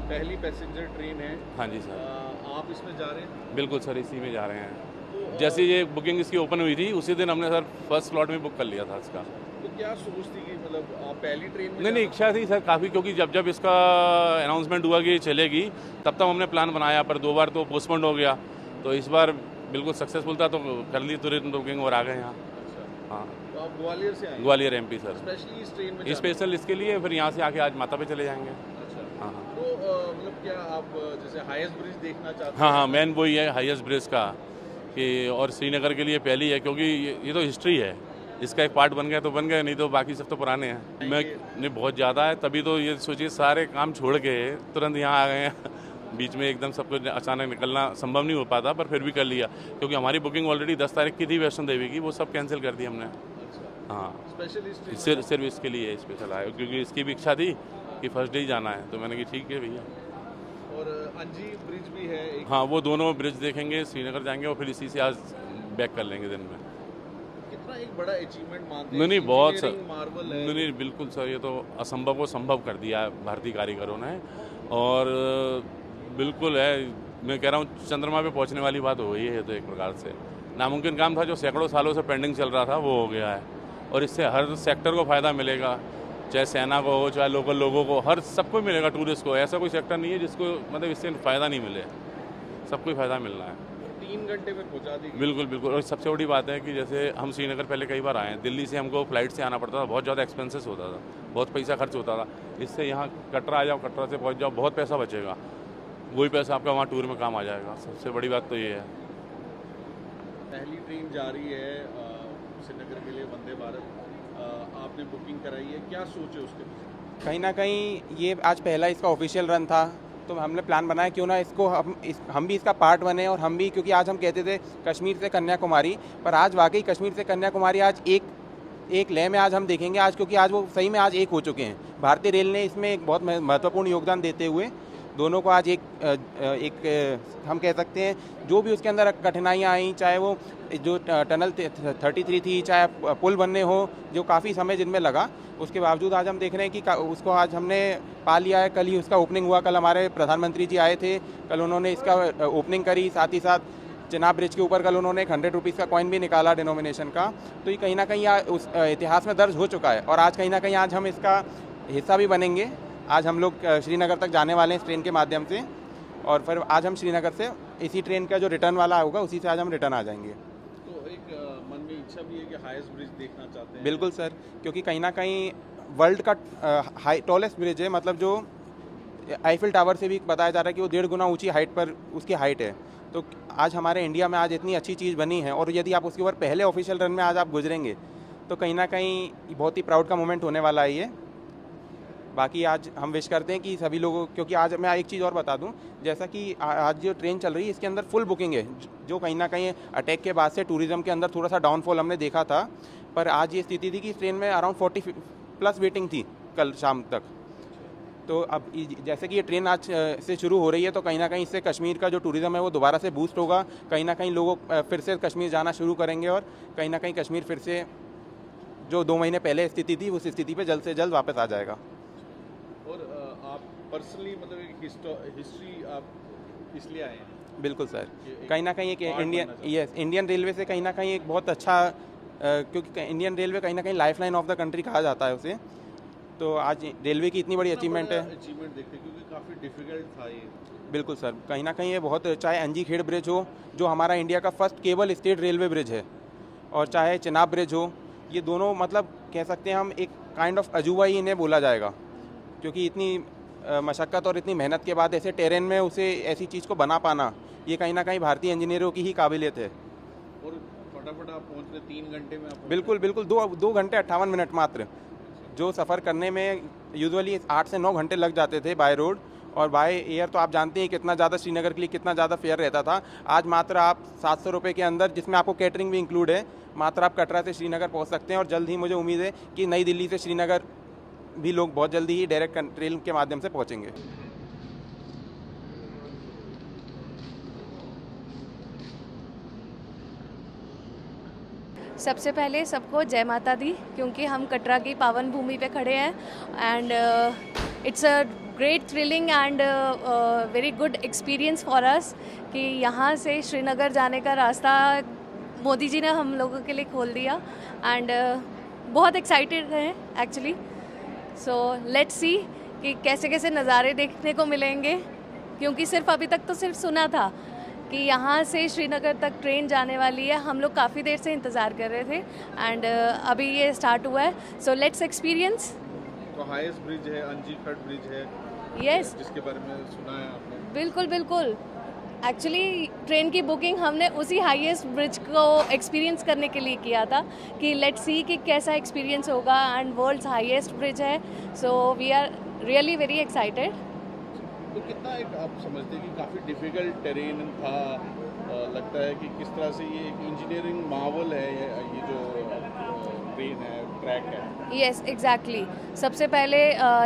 पहली passenger train है। हाँ जी सर। आप इसमें जा रहे हैं? बिल्कुल सर, इसी में जा रहे हैं। जैसे ये बुकिंग इसकी ओपन हुई थी उसी दिन हमने सर फर्स्ट स्लॉट में बुक कर लिया था इसका। तो क्या सोच थी कि मतलब आप पहली ट्रेन में? नहीं, इच्छा थी सर काफ़ी, क्योंकि जब जब इसका अनाउंसमेंट हुआ कि ये चलेगी तब हमने प्लान बनाया, पर 2 बार तो पोस्टपोन्ड हो गया। तो इस बार बिल्कुल सक्सेसफुल था, तो कर ली तुरंत बुकिंग और आ गए यहाँ। अच्छा। हाँ, तो आप ग्वालियर से आए? Gwalior MP sir. स्पेशली इस ट्रेन में? स्पेशल इसके लिए, फिर यहाँ से आके आज माता पे चले जाएंगे। अच्छा। हाँ हाँ। तो मतलब क्या आप जैसे हाईएस्ट ब्रिज देखना चाहते हैं? हाँ हाँ, मेन वही है हाईएस्ट ब्रिज का, कि और श्रीनगर के लिए पहली है, क्योंकि ये तो हिस्ट्री है। इसका एक पार्ट बन गया तो बन गया, नहीं तो बाकी सब तो पुराने हैं। मैं नहीं, बहुत ज़्यादा है, तभी तो ये सोचिए सारे काम छोड़ के तुरंत यहाँ आ गए हैं। बीच में एकदम सब कुछ अचानक निकलना संभव नहीं हो पाता, पर फिर भी कर लिया, क्योंकि हमारी बुकिंग ऑलरेडी 10 तारीख की थी वैष्णो देवी की, वो सब कैंसिल कर दी हमने। हाँ, सिर्फ इसके लिए स्पेशल आया, क्योंकि इसकी भी इच्छा थी कि फर्स्ट डे ही जाना है, तो मैंने कहा ठीक है भैया। और अंजी ब्रिज भी है एक? हाँ, वो दोनों ब्रिज देखेंगे, श्रीनगर जाएंगे और फिर इसी से आज बैक कर लेंगे दिन में। कितना एक बड़ा अचीवमेंट मानते हैं? नहीं, बहुत सर, मार्वल है। नहीं बिल्कुल सर, ये तो असंभव को संभव कर दिया है भारतीय कारीगरों ने। और बिल्कुल है, मैं कह रहा हूँ चंद्रमा पे पहुँचने वाली बात हो गई है। तो एक प्रकार से नामुमकिन काम था जो सैकड़ों सालों से पेंडिंग चल रहा था, वो हो गया है। और इससे हर सेक्टर को फ़ायदा मिलेगा, चाहे सेना को हो, चाहे लोकल लोगों को, हर सबको मिलेगा। टूरिस्ट को ऐसा कोई सेक्टर नहीं है जिसको मतलब इससे फ़ायदा नहीं मिले, सबको ही फ़ायदा मिलना है। 3 घंटे में पहुँचा दी? बिल्कुल बिल्कुल। और सबसे बड़ी बात है कि जैसे हम श्रीनगर पहले कई बार आए हैं, दिल्ली से हमको फ्लाइट से आना पड़ता था, बहुत ज़्यादा एक्सपेंसेस होता था, बहुत पैसा खर्च होता था। इससे यहाँ कटरा आ जाओ, कटरा से पहुँच जाओ, बहुत पैसा बचेगा, वही पैसा आपका वहाँ टूर में काम आ जाएगा। सबसे बड़ी बात तो ये है। पहली ट्रेन जा रही है श्रीनगर के लिए, वंदे भारत, आपने बुकिंग कराई है, क्या सोचे उसके पीछे? कहीं ना कहीं ये आज पहला इसका ऑफिशियल रन था, तो हमने प्लान बनाया क्यों ना इसको हम भी इसका पार्ट बने। और हम भी, क्योंकि आज हम कहते थे कश्मीर से कन्याकुमारी, पर आज वाकई कश्मीर से कन्याकुमारी आज एक लय में आज हम देखेंगे आज, क्योंकि आज वो सही में आज एक हो चुके हैं। भारतीय रेल ने इसमें एक बहुत महत्वपूर्ण योगदान देते हुए दोनों को आज एक हम कह सकते हैं, जो भी उसके अंदर कठिनाइयाँ आई, चाहे वो जो टनल 33 थी, चाहे पुल बनने हो, जो काफ़ी समय जिनमें लगा, उसके बावजूद आज हम देख रहे हैं कि उसको आज हमने पा लिया है। कल ही उसका ओपनिंग हुआ, कल हमारे प्रधानमंत्री जी आए थे, कल उन्होंने इसका ओपनिंग करी। साथ ही साथ चेनाब ब्रिज के ऊपर कल उन्होंने एक 100 रुपीज़ का कॉइन भी निकाला डिनोमिनेशन का। तो ये कहीं ना कहीं उस इतिहास में दर्ज हो चुका है, और आज कहीं ना कहीं आज हम इसका हिस्सा भी बनेंगे। आज हम लोग श्रीनगर तक जाने वाले हैं इस ट्रेन के माध्यम से, और फिर आज हम श्रीनगर से इसी ट्रेन का जो रिटर्न वाला होगा उसी से आज हम रिटर्न आ जाएंगे। तो एक मन में इच्छा भी है कि हाईएस्ट ब्रिज देखना चाहते हैं? बिल्कुल सर, क्योंकि कहीं ना कहीं वर्ल्ड का टॉलेस्ट ब्रिज है, मतलब जो आईफिल टावर से भी बताया जा रहा है कि वो 1.5 गुना ऊंची हाइट पर उसकी हाइट है। तो आज हमारे इंडिया में आज इतनी अच्छी चीज़ बनी है, और यदि आप उसके ऊपर पहले ऑफिशियल रन में आज आप गुजरेंगे तो कहीं ना कहीं बहुत ही प्राउड का मोमेंट होने वाला है ये। बाकी आज हम विश करते हैं कि सभी लोगों, क्योंकि आज मैं एक चीज़ और बता दूं, जैसा कि आज जो ट्रेन चल रही है इसके अंदर फुल बुकिंग है, जो कहीं ना कहीं अटैक के बाद से टूरिज्म के अंदर थोड़ा सा डाउनफॉल हमने देखा था। पर आज ये स्थिति थी कि इस ट्रेन में अराउंड 40+ वेटिंग थी कल शाम तक। तो अब जैसे कि ये ट्रेन आज से शुरू हो रही है, तो कहीं ना कहीं इससे कश्मीर का जो टूरिज़्म है वो दोबारा से बूस्ट होगा। कहीं ना कहीं लोग फिर से कश्मीर जाना शुरू करेंगे, और कहीं ना कहीं कश्मीर फिर से जो 2 महीने पहले स्थिति थी उस स्थिति पे जल्द से जल्द वापस आ जाएगा। और आप पर्सनली मतलब एक हिस्ट्री आप इसलिए आए हैं? बिल्कुल सर, कहीं ना कहीं एक इंडियन रेलवे से कहीं ना कहीं एक बहुत अच्छा, क्योंकि इंडियन रेलवे कहीं ना कहीं लाइफलाइन ऑफ द कंट्री कहा जाता है उसे। तो आज रेलवे की इतनी बड़ी अचीवमेंट है, अचीवमेंट देखते क्योंकि काफ़ी डिफिकल्ट था ये। बिल्कुल सर, कहीं ना कहीं ये बहुत, चाहे अंजी खेड़ ब्रिज हो जो हमारा इंडिया का first cable stayed railway bridge है, और चाहे चेनाब ब्रिज हो, ये दोनों मतलब कह सकते हैं हम एक काइंड ऑफ अजूबा ही इन्हें बोला जाएगा, क्योंकि इतनी मशक्क़त और इतनी मेहनत के बाद ऐसे टेरेन में उसे ऐसी चीज़ को बना पाना, ये कहीं ना कहीं भारतीय इंजीनियरों की ही काबिलियत है। और फटाफट आप पहुँच गए 3 घंटे में? आप बिल्कुल बिल्कुल, 2 घंटे 58 मिनट मात्र। जो सफ़र करने में यूजुअली 8 से 9 घंटे लग जाते थे बाय रोड, और बाय एयर तो आप जानते हैं कितना ज़्यादा श्रीनगर के लिए कितना ज़्यादा फेयर रहता था। आज मात्र आप 700 रुपये के अंदर, जिसमें आपको कैटरिंग भी इंक्लूड है, मात्र आप कटरा से श्रीनगर पहुंच सकते हैं। और जल्द ही मुझे उम्मीद है कि नई दिल्ली से श्रीनगर भी लोग बहुत जल्दी ही डायरेक्ट ट्रेन के माध्यम से पहुंचेंगे। सबसे पहले सबको जय माता दी, क्योंकि हम कटरा की पावन भूमि पे खड़े हैं। And it's a great thrilling and very good experience for us कि यहाँ से श्रीनगर जाने का रास्ता मोदी जी ने हम लोगों के लिए खोल दिया एंड बहुत एक्साइटेड हैं एक्चुअली। सो लेट्स सी कि कैसे कैसे नज़ारे देखने को मिलेंगे, क्योंकि सिर्फ अभी तक तो सिर्फ सुना था कि यहाँ से श्रीनगर तक ट्रेन जाने वाली है। हम लोग काफ़ी देर से इंतज़ार कर रहे थे एंड अभी ये स्टार्ट हुआ है। So let's experience. तो हाईएस्ट ब्रिज है, अंजी खट ब्रिज है, यस, जिसके बारे में सुना है आपने? बिल्कुल बिल्कुल। एक्चुअली ट्रेन की बुकिंग हमने उसी हाईएस्ट ब्रिज को एक्सपीरियंस करने के लिए किया था कि लेट्स सी कि कैसा एक्सपीरियंस होगा एंड वर्ल्ड्स हाईएस्ट ब्रिज है। So we are really very excited. तो कितना एक आप समझते हैं कि काफ़ी डिफ़िकल्ट टेरेन था, लगता है कि किस तरह से ये एक इंजीनियरिंग मार्वल है ये जो ट्रेन है, ट्रैक है? Yes exactly. सबसे पहले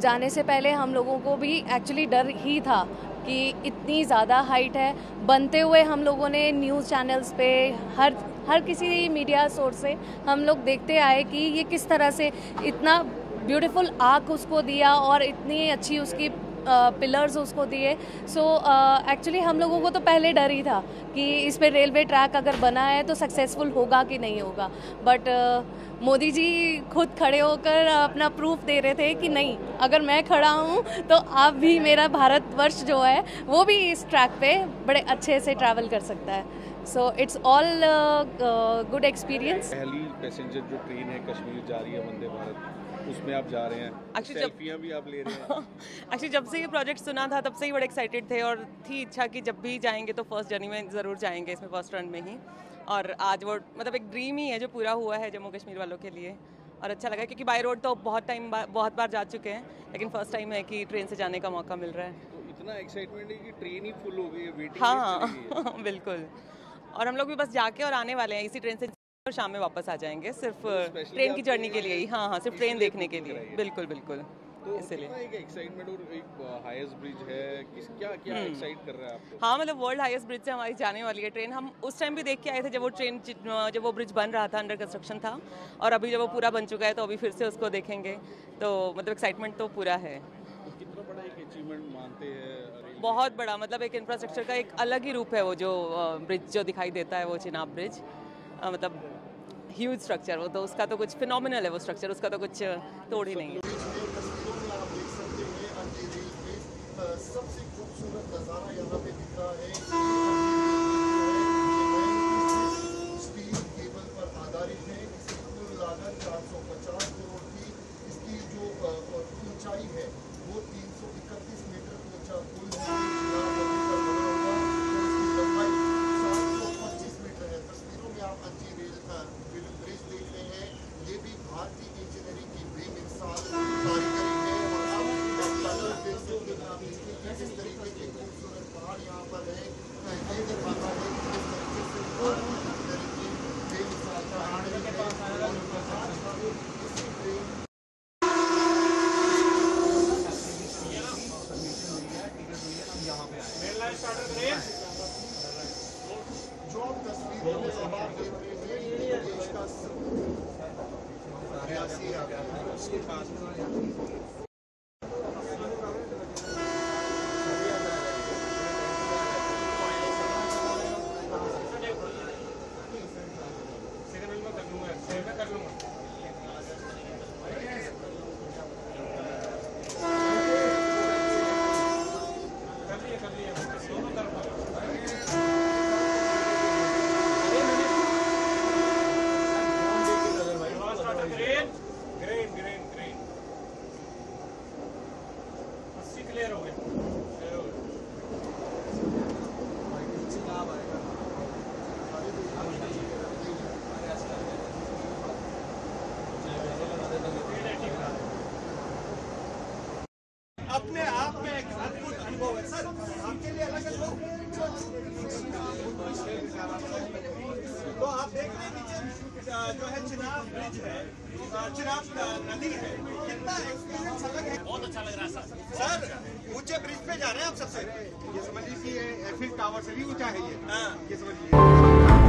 जाने से पहले हम लोगों को भी एक्चुअली डर ही था कि इतनी ज़्यादा हाइट है। बनते हुए हम लोगों ने न्यूज़ चैनल्स पे हर किसी मीडिया सोर्स से हम लोग देखते आए कि ये किस तरह से इतना ब्यूटीफुल आर्क उसको दिया और इतनी अच्छी उसकी पिलर्स उसको दिए। सो एक्चुअली हम लोगों को तो पहले डर ही था कि इस पे रेलवे ट्रैक अगर बना है तो सक्सेसफुल होगा कि नहीं होगा, बट मोदी जी खुद खड़े होकर अपना प्रूफ दे रहे थे कि नहीं, अगर मैं खड़ा हूँ तो आप भी, मेरा भारतवर्ष जो है वो भी इस ट्रैक पे बड़े अच्छे से ट्रैवल कर सकता है। So it's all good experience. पहली पैसेंजर जो ट्रेन है कश्मीर जा रही है वंदे भारत, उसमें आप जा रहे हैं, सेल्फियां भी आप ले रहे हैं। एक्चुअली जब से ये प्रोजेक्ट सुना था तब से ही बड़े एक्साइटेड थे और थी इच्छा कि जब भी जाएंगे तो फर्स्ट जर्नी में ज़रूर जाएंगे, इसमें फर्स्ट रन में ही। और आज वो मतलब एक ड्रीम ही है जो पूरा हुआ है जम्मू कश्मीर वालों के लिए, और अच्छा लगा क्योंकि बाय रोड तो बहुत बार जा चुके हैं, लेकिन फर्स्ट टाइम है कि ट्रेन से जाने का मौका मिल रहा है। तो इतना एक्साइटमेंट है कि ट्रेन ही फुल हो गई है, वेटिंग हाँ बिल्कुल। और हम लोग भी बस जाके और आने वाले हैं इसी ट्रेन से, और शाम में वापस आ जाएंगे सिर्फ ट्रेन की जर्नी के लिए ही। हाँ, सिर्फ ट्रेन देखने के लिए। बिल्कुल बिल्कुल। तो इसलिए एक एक्साइटमेंट और एक हाईएस्ट ब्रिज है, क्या एक्साइट कर रहा है आपको? हाँ, मतलब वर्ल्ड हाईएस्ट ब्रिज से हमारी जाने वाली है ट्रेन। हम उस टाइम भी देख के आए थे जब वो ब्रिज बन रहा था, अंडर कंस्ट्रक्शन था, और अभी जब वो पूरा बन चुका है तो अभी फिर से उसको देखेंगे। तो मतलब एक्साइटमेंट तो पूरा है। तो कितना बड़ा एक अचीवमेंट मानते हैं? बहुत बड़ा, मतलब एक इंफ्रास्ट्रक्चर का एक अलग ही रूप है वो जो ब्रिज जो दिखाई देता है, वो चिनाब ब्रिज। मतलब ह्यूज स्ट्रक्चर, वो तो उसका तो कुछ फिनोमिनल है वो स्ट्रक्चर, उसका तो कुछ तोड़ ही नहीं है। सबसे खूबसूरत नज़ारा यहाँ पे दिख रहा है। स्टील केबल पर आधारित है। इसकी कुल लागत 450 करोड़ थी। इसकी जो ऊंचाई है वो 331 मीटर ऊंचा पुल है, लंबाई 725 मीटर है। तस्वीरों में आप अंजी ब्रिज देख रहे हैं। ये भी भारतीय इंजीनियरिंग की बेमिसाल कारीगरी है। और आप कलर देख सकते हैं, जिस तरीके के खूबसूरत पहाड़ यहाँ पर है, ये दिखाता है कि किस तरीके से भारतीय इंजीनियरिंग की बेमिसाल कारीगरी है। जो आप तस्वीरों में अब आप देख रहे हैं, ये देश का रियासी अपने आप में एक अद्भुत अनुभव है सर। आपके लिए अलग अलग तो आप देख रहे हैं नीचे जो है चिनाब ब्रिज है, चिनाब नदी है। कितना एक्सपीरियंस अलग है, बहुत अच्छा लग रहा है सर। ऊंचे ब्रिज पे जा रहे हैं आप सबसे, ये समझ लीजिए एफिल टावर से भी ऊंचा है ये समझ लीजिए।